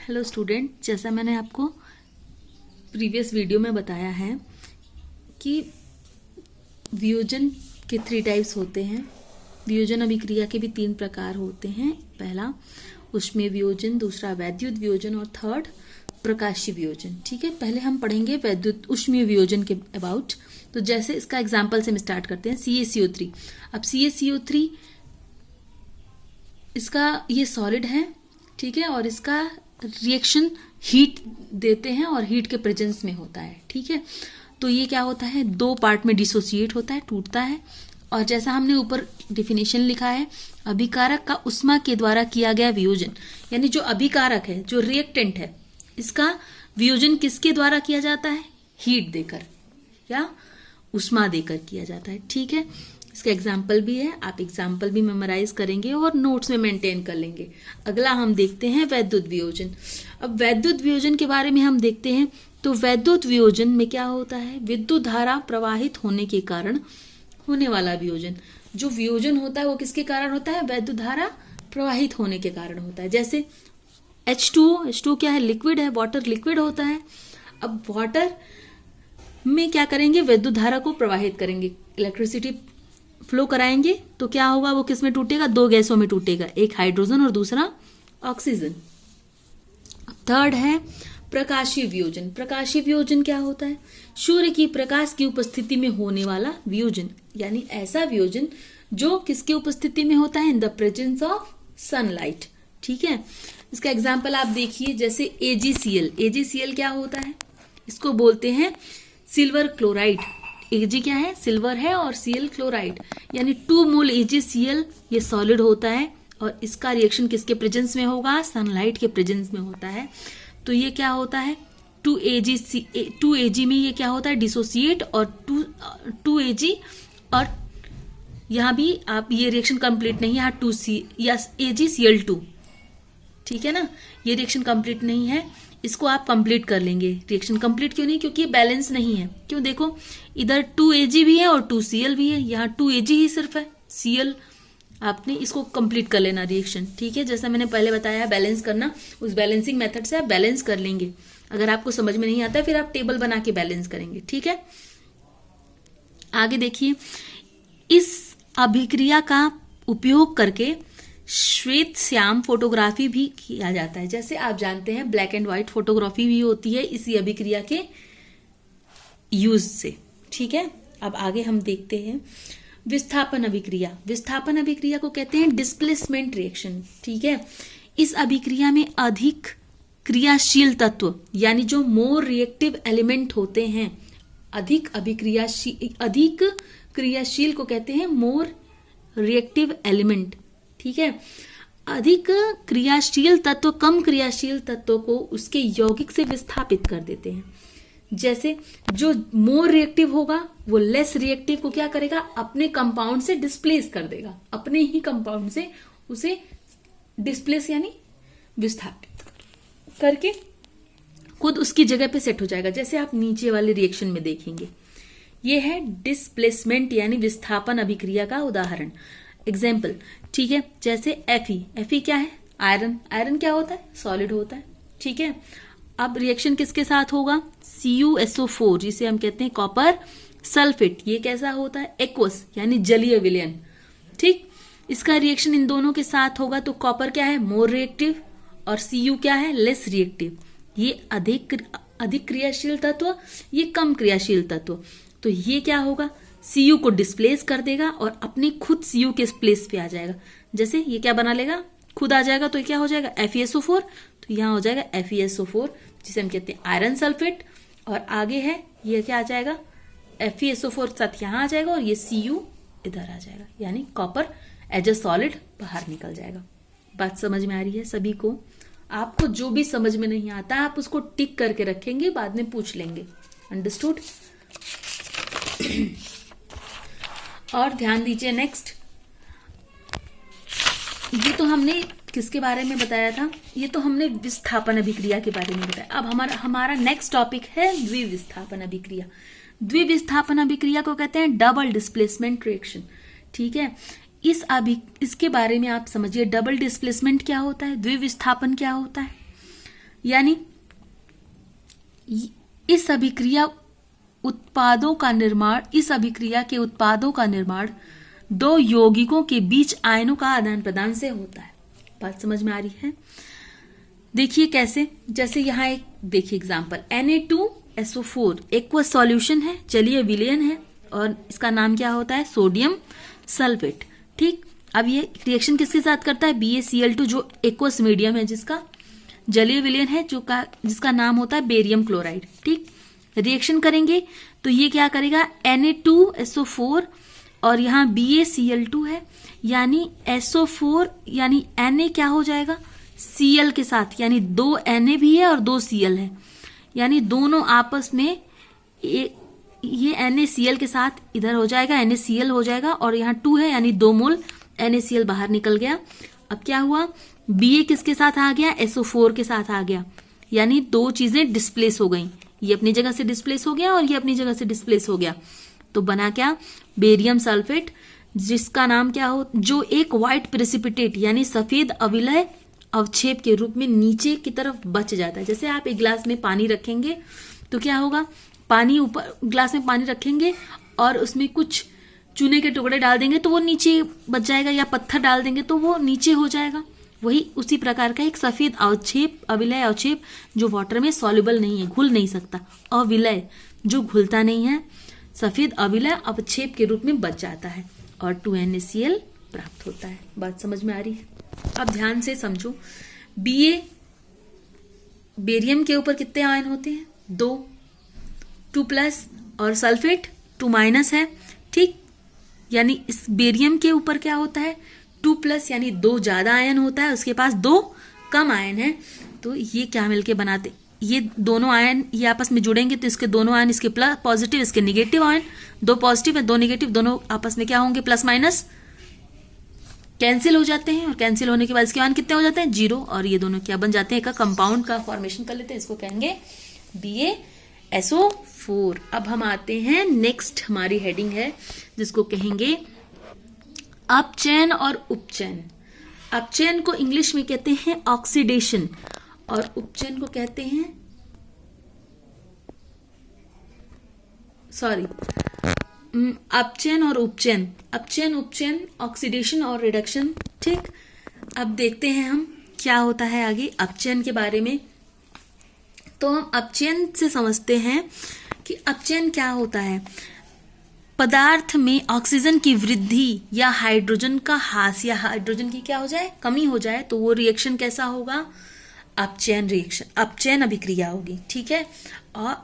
Hello student, जैसा मैंने आपको प्रीवियस वीडियो में बताया है कि वियोजन के 3 टाइप्स होते हैं। वियोजन अभिक्रिया के भी 3 प्रकार होते हैं। पहला ऊष्मीय वियोजन, दूसरा वैद्युत वियोजन और थर्ड प्रकाशीय वियोजन। ठीक है, पहले हम पढ़ेंगे वैद्युत ऊष्मीय वियोजन के अबाउट। तो जैसे इसका एग्जाम्पल से हम स्टार्ट करते हैं, CaCO3। अब CaCO3 इसका ये सॉलिड है, ठीक है, और इसका रिएक्शन हीट देते हैं और हीट के प्रेजेंस में होता है। ठीक है, तो ये क्या होता है, 2 पार्ट में डिसोसिएट होता है, टूटता है। और जैसा हमने ऊपर डिफिनेशन लिखा है, अभिकारक का उष्मा के द्वारा किया गया वियोजन, यानी जो अभिकारक है, जो रिएक्टेंट है, इसका वियोजन किसके द्वारा किया जाता है, हीट देकर या उष्मा देकर किया जाता है। ठीक है, इसका एग्जाम्पल भी है, आप एग्जाम्पल भी मेमोराइज करेंगे और नोट्स में मेंटेन कर लेंगे। अगला हम देखते हैं वैद्युत वियोजन। अब वैद्युत वियोजन के बारे में हम देखते हैं। तो वैद्युत वियोजन में क्या होता है, विद्युत धारा प्रवाहित होने के कारण होने वाला वियोजन। जो वियोजन होता है वो किसके कारण होता है, वैद्युत धारा प्रवाहित होने के कारण होता है। जैसे H2O क्या है, लिक्विड है, वाटर लिक्विड होता है। अब वाटर में क्या करेंगे, विद्युत धारा को प्रवाहित करेंगे, इलेक्ट्रिसिटी फ्लो कराएंगे, तो क्या होगा, वो किस में टूटेगा, 2 गैसों में टूटेगा, एक हाइड्रोजन और दूसरा ऑक्सीजन। थर्ड है प्रकाशीय वियोजन। प्रकाशीय वियोजन क्या होता है, सूर्य की प्रकाश की उपस्थिति में होने वाला वियोजन, यानी ऐसा वियोजन जो किसकी उपस्थिति में होता है, in the presence of sunlight. ठीक है, इसका एग्जाम्पल आप देखिए, जैसे AgCl क्या होता है, इसको बोलते हैं सिल्वर क्लोराइड। Ag क्या है, सिल्वर है, और Cl क्लोराइड, यानी 2 मोल AgCl ये सॉलिड होता है और इसका रिएक्शन किसके प्रेजेंस में होगा, सनलाइट के प्रेजेंस में होता है। तो ये क्या होता है, 2Ag में ये क्या होता है, डिसोसिएट, और 2Ag, और यहाँ भी आप ये रिएक्शन कंप्लीट नहीं है, यहाँ 2C या AgCl2। ठीक है ना, ये रिएक्शन कंप्लीट नहीं है, इसको आप कंप्लीट कर लेंगे। रिएक्शन कंप्लीट क्यों नहीं, क्योंकि ये बैलेंस नहीं है। क्यों, देखो इधर 2Ag भी है और 2Cl भी है, यहाँ 2Ag ही सिर्फ है, Cl आपने इसको कंप्लीट कर लेना रिएक्शन। ठीक है, जैसा मैंने पहले बताया बैलेंस करना, उस बैलेंसिंग मेथड से आप बैलेंस कर लेंगे। अगर आपको समझ में नहीं आता फिर आप टेबल बना के बैलेंस करेंगे। ठीक है, आगे देखिए, इस अभिक्रिया का उपयोग करके श्वेत श्याम फोटोग्राफी भी किया जाता है। जैसे आप जानते हैं ब्लैक एंड व्हाइट फोटोग्राफी भी होती है इसी अभिक्रिया के यूज से। ठीक है, अब आगे हम देखते हैं विस्थापन अभिक्रिया। विस्थापन अभिक्रिया को कहते हैं डिस्प्लेसमेंट रिएक्शन। ठीक है, इस अभिक्रिया में अधिक क्रियाशील तत्व, यानी जो मोर रिएक्टिव एलिमेंट होते हैं, अधिक क्रियाशील को कहते हैं मोर रिएक्टिव एलिमेंट। ठीक है, अधिक क्रियाशील तत्व कम क्रियाशील तत्व को उसके यौगिक से विस्थापित कर देते हैं। जैसे जो मोर रिएक्टिव होगा वो लेस रिएक्टिव को क्या करेगा, अपने कंपाउंड से डिस्प्लेस कर देगा, अपने ही कंपाउंड से उसे डिस्प्लेस यानी विस्थापित करके खुद उसकी जगह पे सेट हो जाएगा। जैसे आप नीचे वाले रिएक्शन में देखेंगे, ये है डिस्प्लेसमेंट यानी विस्थापन अभिक्रिया का उदाहरण, एग्जाम्पल। ठीक है, जैसे Fe क्या है, आयरन क्या होता है, सॉलिड होता है। ठीक है, अब रिएक्शन किसके साथ होगा, CuSO4 जिसे हम कहते हैं कॉपर सल्फेट, ये कैसा होता है, एक्वस यानी जलीय विलयन। ठीक, इसका रिएक्शन इन दोनों के साथ होगा तो कॉपर क्या है, मोर रिएक्टिव, और Cu क्या है, लेस रिएक्टिव। ये अधिक क्रियाशील तत्व, ये कम क्रियाशील तत्व। तो ये क्या होगा, Cu को डिस्प्लेस कर देगा और अपनी खुद Cu के प्लेस पे आ जाएगा। जैसे ये क्या बना लेगा, खुद आ जाएगा, तो ये क्या हो जाएगा, FeSO4। तो यहाँ हो जाएगा FeSO4 जिसे हम कहते हैं आयरन सल्फेट, और आगे है ये क्या आ जाएगा, FeSO4 साथ यहाँ आ जाएगा और ये Cu इधर आ जाएगा, यानी कॉपर एज ए सॉलिड बाहर निकल जाएगा। बात समझ में आ रही है सभी को? आपको जो भी समझ में नहीं आता आप उसको टिक करके रखेंगे, बाद में पूछ लेंगे। अंडरस्टूड? और ध्यान दीजिए, नेक्स्ट, ये तो हमने किसके बारे में बताया था, ये तो हमने विस्थापन अभिक्रिया के बारे में बताया। अब हमारा नेक्स्ट टॉपिक है द्विविस्थापन अभिक्रिया। द्विविस्थापन अभिक्रिया को कहते हैं डबल डिस्प्लेसमेंट रिएक्शन। ठीक है, इसके बारे में आप समझिए, डबल डिस्प्लेसमेंट क्या होता है, द्विविस्थापन क्या होता है। यानी इस अभिक्रिया के उत्पादों का निर्माण दो यौगिकों के बीच आयनों का आदान प्रदान से होता है। बात समझ में आ रही है? देखिए कैसे, जैसे यहाँ एक देखिए एग्जांपल, Na2SO4 एक्वस सॉल्यूशन है, जलीय विलयन है और इसका नाम क्या होता है? Sodium sulphate. ठीक, अब ये रिएक्शन किसके साथ करता है? BaCl2 जो एक्वस मीडियम है, जिसका जलीय विलयन है, जिसका नाम होता है बेरियम क्लोराइड। ठीक, रिएक्शन करेंगे तो ये क्या करेगा? Na2SO4 और यहाँ BaCl2 है, यानी SO4 यानी Na क्या हो जाएगा? Cl के साथ, यानी 2 Na भी है और 2 Cl है, यानी दोनों आपस में ये NaCl के साथ इधर हो जाएगा, NaCl हो जाएगा और यहाँ 2 है, यानी 2 मोल NaCl बाहर निकल गया। अब क्या हुआ? Ba किसके साथ आ गया? SO4 के साथ आ गया, यानी दो चीजें डिस्प्लेस हो गई, ये अपनी जगह से डिस्प्लेस हो गया और ये अपनी जगह से डिस्प्लेस हो गया, तो बना क्या? बेरियम सल्फेट, जिसका नाम क्या हो, जो एक व्हाइट प्रेसिपिटेट यानी सफेद अविलय अवक्षेप के रूप में नीचे की तरफ बच जाता है। जैसे आप एक गिलास में पानी रखेंगे तो क्या होगा? पानी ऊपर, गिलास में पानी रखेंगे और उसमें कुछ चूने के टुकड़े डाल देंगे तो वो नीचे बच जाएगा, या पत्थर डाल देंगे तो वो नीचे हो जाएगा। वही उसी प्रकार का एक सफेद अवक्षेप, अविलय अवक्षेप जो वाटर में सॉल्युबल नहीं है, घुल नहीं सकता, अविलय जो घुलता नहीं है, सफेद अविलय अवक्षेप के रूप में बच जाता है और 2NaCl प्राप्त होता है। बात समझ में आ रही है? अब ध्यान से समझो, Ba बेरियम के ऊपर कितने आयन होते हैं? 2+ और सल्फेट 2- है। ठीक, यानी इस बेरियम के ऊपर क्या होता है? 2+ यानी 2 ज्यादा आयन होता है, उसके पास 2 कम आयन है। तो ये क्या मिलके बनाते? ये दोनों आयन ये आपस में जुड़ेंगे तो इसके दोनों आयन, इसके प्लस पॉजिटिव, इसके निगेटिव आयन, 2 पॉजिटिव है 2 निगेटिव, दोनों आपस में क्या होंगे? प्लस माइनस कैंसिल हो जाते हैं और कैंसिल होने के बाद इसके आयन कितने हो जाते हैं? 0, और ये दोनों क्या बन जाते हैं? एक कंपाउंड का फॉर्मेशन कर लेते हैं, इसको कहेंगे BaSO4। अब हम आते हैं नेक्स्ट, हमारी हेडिंग है जिसको कहेंगे अपचयन और उपचयन। अपचयन को इंग्लिश में कहते हैं ऑक्सीडेशन और उपचयन को कहते हैं अपचयन और उपचयन। अपचयन, उपचयन, ऑक्सीडेशन और रिडक्शन। ठीक, अब देखते हैं हम क्या होता है आगे अपचयन के बारे में। तो हम अपचयन से समझते हैं कि अपचयन क्या होता है। पदार्थ में ऑक्सीजन की वृद्धि या हाइड्रोजन का ह्रास या हाइड्रोजन की क्या हो जाए? कमी हो जाए, तो वो रिएक्शन कैसा होगा? अपचयन रिएक्शन, अपचयन अभिक्रिया होगी। ठीक है, और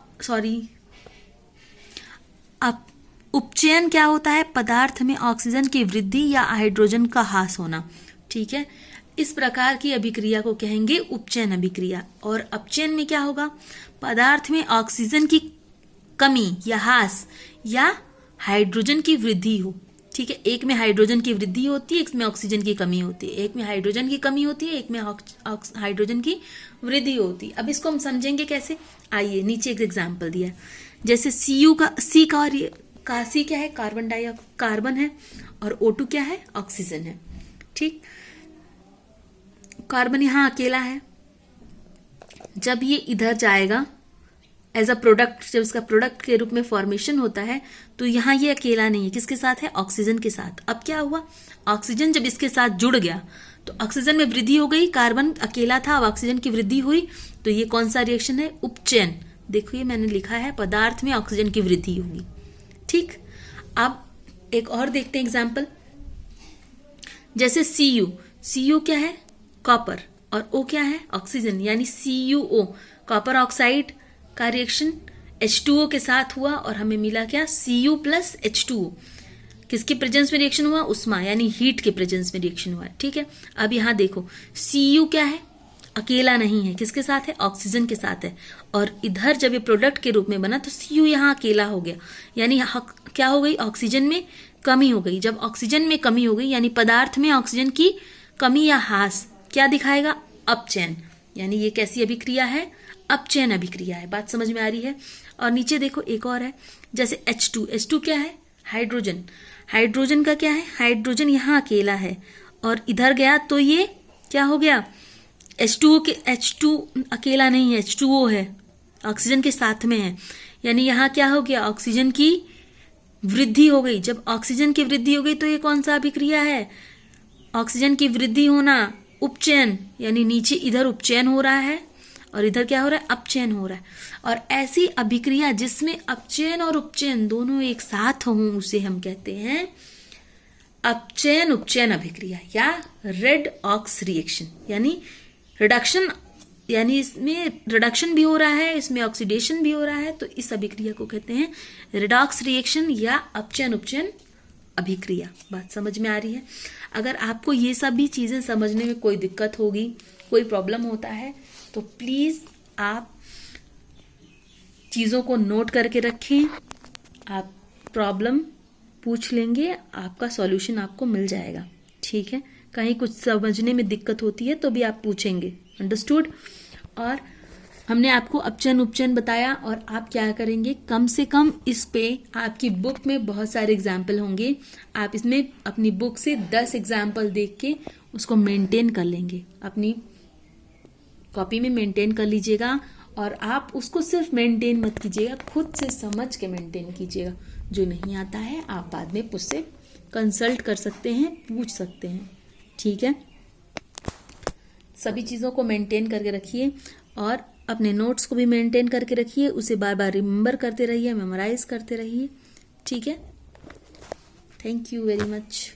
उपचयन क्या होता है? पदार्थ में ऑक्सीजन की वृद्धि या हाइड्रोजन का ह्रास होना। ठीक है, इस प्रकार की अभिक्रिया को कहेंगे उपचयन अभिक्रिया। और अपचयन में क्या होगा? पदार्थ में ऑक्सीजन की कमी या ह्रास या हाइड्रोजन की वृद्धि हो। ठीक है, एक में हाइड्रोजन की वृद्धि होती है, एक में ऑक्सीजन की कमी होती है, एक में हाइड्रोजन की कमी होती है, एक में हाइड्रोजन की वृद्धि होती है। अब इसको हम समझेंगे कैसे? आइए, नीचे एक एग्जाम्पल दिया है, जैसे Cu का C क्या है? कार्बन है और O2 क्या है? ऑक्सीजन है। ठीक, कार्बन यहां अकेला है, जब ये इधर जाएगा एज अ प्रोडक्ट, जब इसका प्रोडक्ट के रूप में फॉर्मेशन होता है तो यहाँ ये अकेला नहीं है, किसके साथ है? ऑक्सीजन के साथ। अब क्या हुआ? ऑक्सीजन जब इसके साथ जुड़ गया तो ऑक्सीजन में वृद्धि हो गई, कार्बन अकेला था, अब ऑक्सीजन की वृद्धि हुई, तो ये कौन सा रिएक्शन है? उपचयन। देखो ये मैंने लिखा है, पदार्थ में ऑक्सीजन की वृद्धि होगी। ठीक, अब एक और देखते हैं एग्जाम्पल, जैसे Cu क्या है? कॉपर, और O क्या है? ऑक्सीजन, यानी CuO, कॉपर ऑक्साइड का रिएक्शन H2O के साथ हुआ और हमें मिला क्या? Cu+H2O। किसके प्रेजेंस में रिएक्शन हुआ? उष्मा यानी हीट के प्रेजेंस में रिएक्शन हुआ। ठीक है, अब यहां देखो Cu क्या है? अकेला नहीं है, किसके साथ है? ऑक्सीजन के साथ है, और इधर जब ये प्रोडक्ट के रूप में बना तो Cu यहाँ अकेला हो गया, यानी क्या हो गई? ऑक्सीजन में कमी हो गई। जब ऑक्सीजन में कमी हो गई यानी पदार्थ में ऑक्सीजन की कमी या ह्रास क्या दिखाएगा? अपचयन। यानी ये कैसी अभिक्रिया है? अपचयन अभिक्रिया है। बात समझ में आ रही है? और नीचे देखो एक और है, जैसे H2 क्या है? हाइड्रोजन। हाइड्रोजन का क्या है? हाइड्रोजन यहाँ अकेला है और इधर गया तो ये क्या हो गया? H2 अकेला नहीं है, H2O है, ऑक्सीजन के साथ में है। यानी यहाँ क्या हो गया, ऑक्सीजन की वृद्धि हो गई। जब ऑक्सीजन की वृद्धि हो गई तो ये कौन सा अभिक्रिया है, ऑक्सीजन की वृद्धि होना, उपचयन, यानी नीचे इधर उपचयन हो रहा है और इधर क्या हो रहा है, अपचयन हो रहा है। और ऐसी अभिक्रिया जिसमें अपचयन और उपचयन दोनों एक साथ हों उसे हम कहते हैं अपचयन उपचयन अभिक्रिया या रेड ऑक्स रिएक्शन। यानी रिडक्शन, यानी इसमें रिडक्शन भी हो रहा है, इसमें ऑक्सीडेशन भी हो रहा है, तो इस अभिक्रिया को कहते हैं रिडॉक्स रिएक्शन या अपचयन उपचयन अभिक्रिया। बात समझ में आ रही है? अगर आपको ये सब भी चीज़ें समझने में कोई दिक्कत होगी, कोई प्रॉब्लम होता है, तो प्लीज़ आप चीज़ों को नोट करके रखें। आप प्रॉब्लम पूछ लेंगे, आपका सॉल्यूशन आपको मिल जाएगा। ठीक है, कहीं कुछ समझने में दिक्कत होती है तो भी आप पूछेंगे। अंडरस्टूड? और हमने आपको अपचयन उपचयन बताया और आप क्या करेंगे, कम से कम इस पे आपकी बुक में बहुत सारे एग्जाम्पल होंगे, आप इसमें अपनी बुक से 10 एग्जाम्पल देख के उसको मेंटेन कर लेंगे, अपनी कॉपी में मेंटेन कर लीजिएगा। और आप उसको सिर्फ मेंटेन मत कीजिएगा, खुद से समझ के मेंटेन कीजिएगा। जो नहीं आता है आप बाद में मुझसे कंसल्ट कर सकते हैं, पूछ सकते हैं। ठीक है, सभी चीज़ों को मेंटेन करके रखिए और अपने नोट्स को भी मेंटेन करके रखिए, उसे बार बार रिमेंबर करते रहिए, मेमोराइज करते रहिए। ठीक है, थैंक यू वेरी मच।